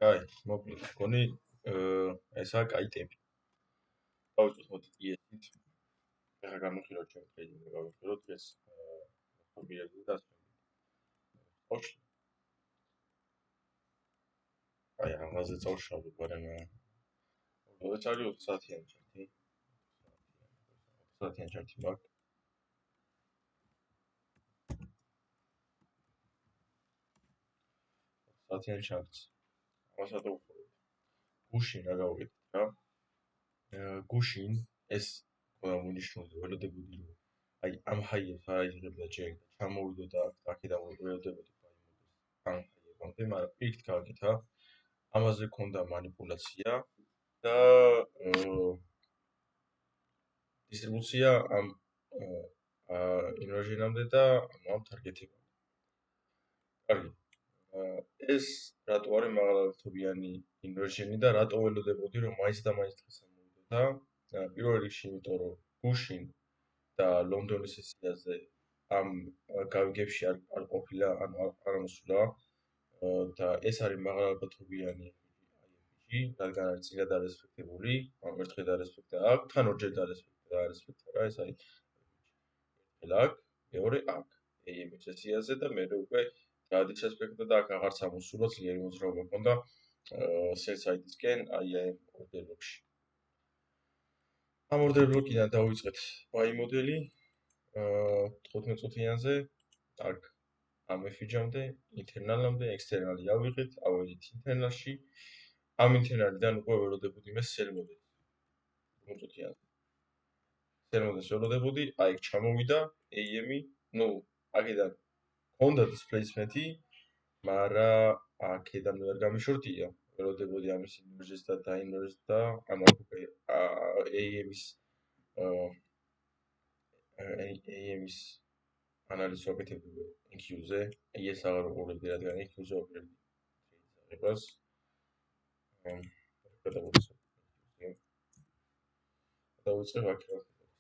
აი, მოკლედ, მგონი ესაა კაი ტემპი. დავიწყოთ მოდი იესით. ეხლა გამიხილოთ ჩვენ ტრეიდინგი, გავიხილოთ დღეს მობილები და ასე. ოჩ. აი, ამაზე წავშალო, მაგრამ როგორც არის 20 საათიანი ჩარტი. 20 საათიანი ჩარტი მაქვს. საათიანი ჩარტი. ამასაც დავუხურებ. გუშინ რა გავაკეთეთ რა? გუშინ ეს მონიშნული ველოდებოდი რომ აი ამ ჰაიებს არ აიღებდა ჯერ და ჩამოვიდო და აქედან ველოდებოდი ამ ჰაიებამდე, მაგრამ პირიქით გავაკეთა. ამაზე ქონდა манипуляция და დისტრიბუცია ამ ინვერჟინამდე და ამ ტარგეტებამდე. კარგი. ეს რატო არის მაღალადათობიანი ინვერჟინი და რატო ველოდებოდი რომ მაინც და მაინც დღეს ამოვიდო და პირველ რიგში იმიტომ რომ გუშინ და ლონდონის სესიაზე ამ გავიგებში არ ყოფილა, ანუ არ მოსულა და ეს არის მაღალადათობიანი IMG, რადგან არის წილად არესპექტებული, ამ ერთხელ არესპექტა აქ, თან ორჯერ არესპექტა რა, ეს არის ერთხელ აქ, მეორე აქ, AM სესიაზე და მე უკვე გადის ესპექტა და აქ აღარც ამოსულა ძლიერი მოძრაობა ჰქონდა sell side-ისკენ აი ამ ორდერ ბლოკში. ამ ორდერ ბლოკიდან დავიწყეთ buy მოდელი 15 წუთიანზე, აქ ამ FG-მდე, internal-მდე, external-ი ავიღეთ, ავედით internal-ში. ამ internal-დან უკვე ველოდებოდი მე sell მოდელს. 15 წუთიანზე. sell მოდელს ველოდებოდი, აი ჩამოვიდა AM-ი, ნუ აქედან ჰქონდა displacement-ი, მაგრამ აქედან ვერ გამიშორტია. ველოდებოდი ამის inverse და inverse და ანუ უკვე AM-ის AM-ის ანალიზს ვაკეთებდი EQ-ზე. ეს აღარ უყურებდი, რადგან EQ-ზე ვაკეთებდი ტრეიდს. დავიწყებ აქ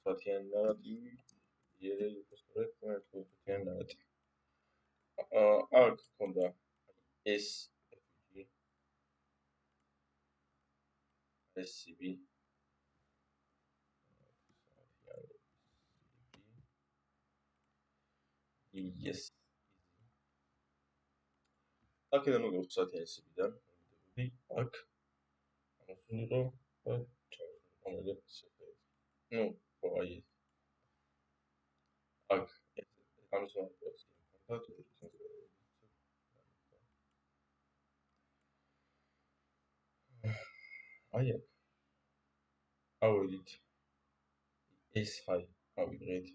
საათიანი ნარატივი, იერე უბრალოდ საათიანი ნარატივი. აქ ჰქონდა ეს SCB yes. აქედან უკვე 20 საათიანი SCB-დან მოვიდოდი აქ ამოსულიყო და ჩავხმოვდი ნუ აი აქ ამის მომენტს აი აქ ავედით ეს ჰაი ავიღეთ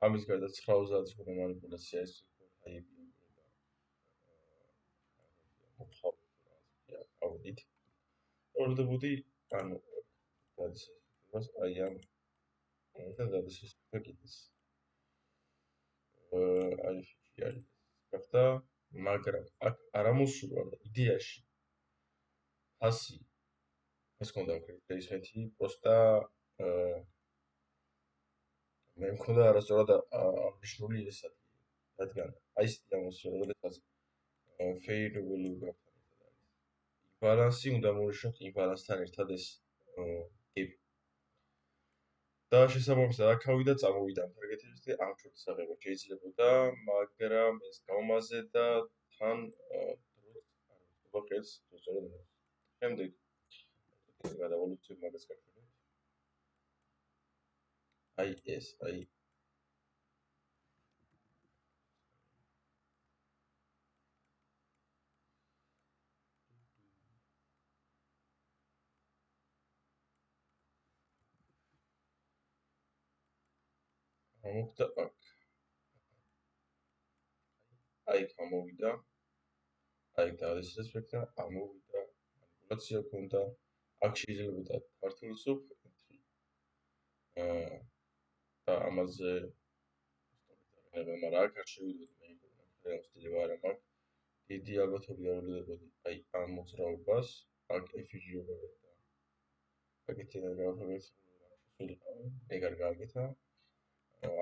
ამის გარდა 90-ს უკვე манипуляция ეს ჰაიები და ავედით ორდებოდი ანუ დადის ეს აი ამ და დადის ეს კიდეს აი არის გახდა მაგრამ აქ არ ამოსულა იდეაში 100 ეს კონდა რეისმენტი პროსტა მე მქონდა არასწორად აღნიშნული ეს ადგილი რადგან აი ეს ამოსულა როდესაც favorable გახდა ბალანსი უნდა მოვიშოთ იმ ბალანსთან ერთად ეს გები და შესაბამისად აქ ავიდა წამოვიდა ტარგეტებზე ამ შორტის აღება შეიძლებოდა მაგრამ ეს გავმაზედა თან დროს არ ვიყავს სწორედ შემდეგ გადავოლუცებ მაგას გაკეთებ აი ეს აი ამოხდა აქ აი გამოვიდა აი დადის ესპექტა ამოვიდა манипуляция ქონდა აქ შეიძლება ქართულს ვფიქრი და ამაზე მაგრამ აქ არ შევიდოდი მე სტილი ვარ მაგ დიდი ალბათობით არ ველოდებოდი აი ამ მოძრაობას აქ FG-ობა და აკეთე და გავხსენე ეგარ გააკეთა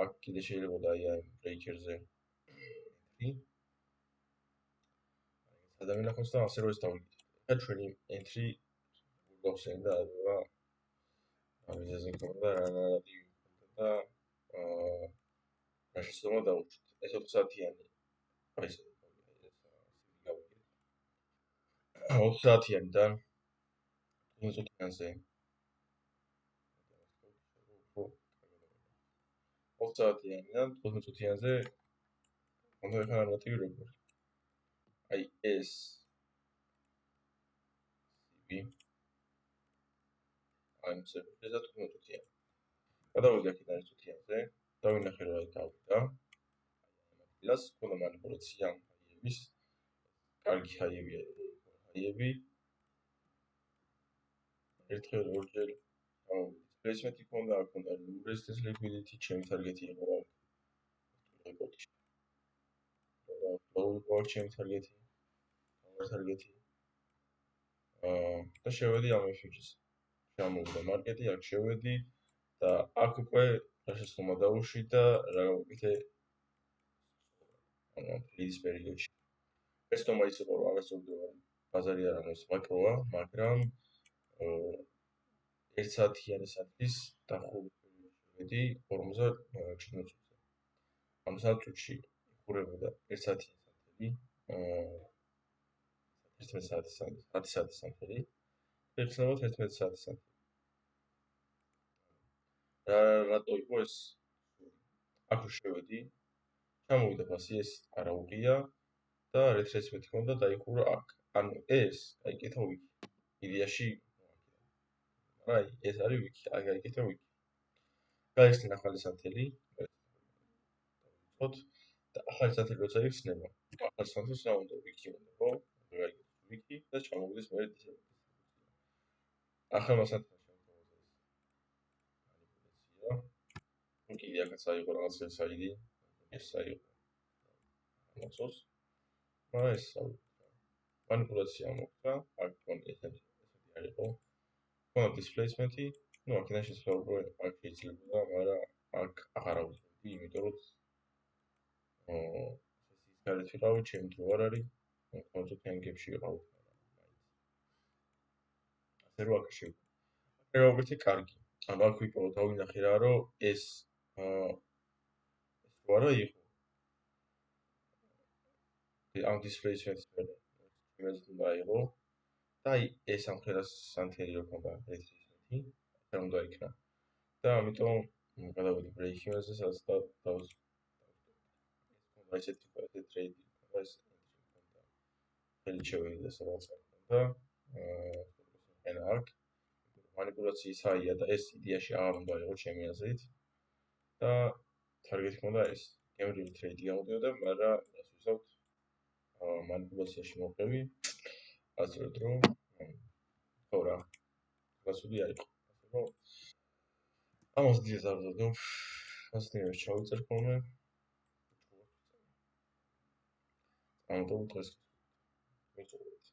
აქ კიდე შეიძლება აი ამ ბრეიქერზე entry ადამიანახოს და ასე რომ ეს დავიკეთე ჩვენი entry გვახსენდა რა ამიზეზე ქონდა რანადი და რა შეცდომა დავუშვით. ეს 4 საათიანი ეს 4 საათიანიდან 15 წუთიანზე 4 საათიანიდან 15 წუთიანზე უნდა ეხლა ნორმატივი როგორი. აი ეს CV აი ეს 15 წუთიანი. გადავიდი აქედან 1 წუთიანზე, დავინახე რა დავიდა. დილას ქონდა манипуляცია ჰაიების, კარგი ჰაიები. ერთხელ ორჯერ displacement-ი ქონდა, აქ ქონდა resistance liquidity, ჩემი target-ი იყო რა. რეკორდში. low ჩემი target-ი, target-ი. და შევედი ამ futures-ზე. ჩამოვიდა მარკეტი, აქ შევედი და აქ უკვე რა შეცდომა დავუშვი და რა გავაკეთე ლის პერიოდში. ეს თომა ის იყო რომ არასოდეს ბაზარი არ არის მაკროა, მაგრამ 1 საათიანი საათის დახურვის პერიოდში 47 წუთზე. ამ საათში იხურებოდა 1 საათიანი საათი, 11 საათის საათი, 10 საათის საათი. ეხსნება 11 საათის საათი. რატო იყო ეს? აქ შევედი, ჩამოვიდა ფასი ეს არა უღია და რეტრესმენტი ჰქონდა დაიხურა აქ. ანუ ეს გაიკეთა ვიკი. იდეაში აი ეს არის ვიკი, აი გაიკეთა ვიკი. გაიხსნა ახალი სათელი, ვთქვათ და ახალი სათელი როცა იხსნება, ახალ სათელს რა უნდა ვიკი უნდა, ხო? გაიკეთა ვიკი და ჩამოვიდეს მე დისტრიბუცია. ახალ სათელს манипуляცია. კიდე აქაც აიღო რაღაც საიდი, ეს აიღო. მოსოს. ეს манипуляცია მოხდა, აქ კონტ ესეთი არისო. კონტ displacement-ი, ну აქედან შეიძლება უკვე აქ შეიძლება, მაგრამ აქ აღარ ავუძლებდი, იმიტომ რომ სესიის გარეთ ვიყავი, ჩემი დრო არ არის, კონსულტანტ გებში ვიყავ. ასე რომ აქ შევიდა. ეგ კარგი. ანუ აქ ვიპოვო დავინახე რა, რომ ეს რო არა იყო. ამ displacement-ის მერე იმას უნდა აიღო. და აი ეს ამხელას სანთელი რო ქონდა რეტრესმენტი, რა უნდა იქნა. და ამიტომ გადავედი break-even-ზე, სადაც დავს ეს ესეთი ტრეიდი ქონდა, ეს ქონდა. ხელი შევედი და სადაც ქონდა. ენა აქ манипуляციის აია და ეს იდეაში აღარ უნდა იყო ჩემი აზრით. და target ქონდა ეს. გემრიელი ტრეიდი გამოდიოდა, მაგრამ რას ვისაუბრთ? манипуляციაში მოყევი. ასე რომ ხო რა. გასული არ იყო. ასე რომ ამას დიეს არ ვდო. ასნიერ ჩავიწერ ხოლმე. ამიტომ დღეს მიწოვეთ.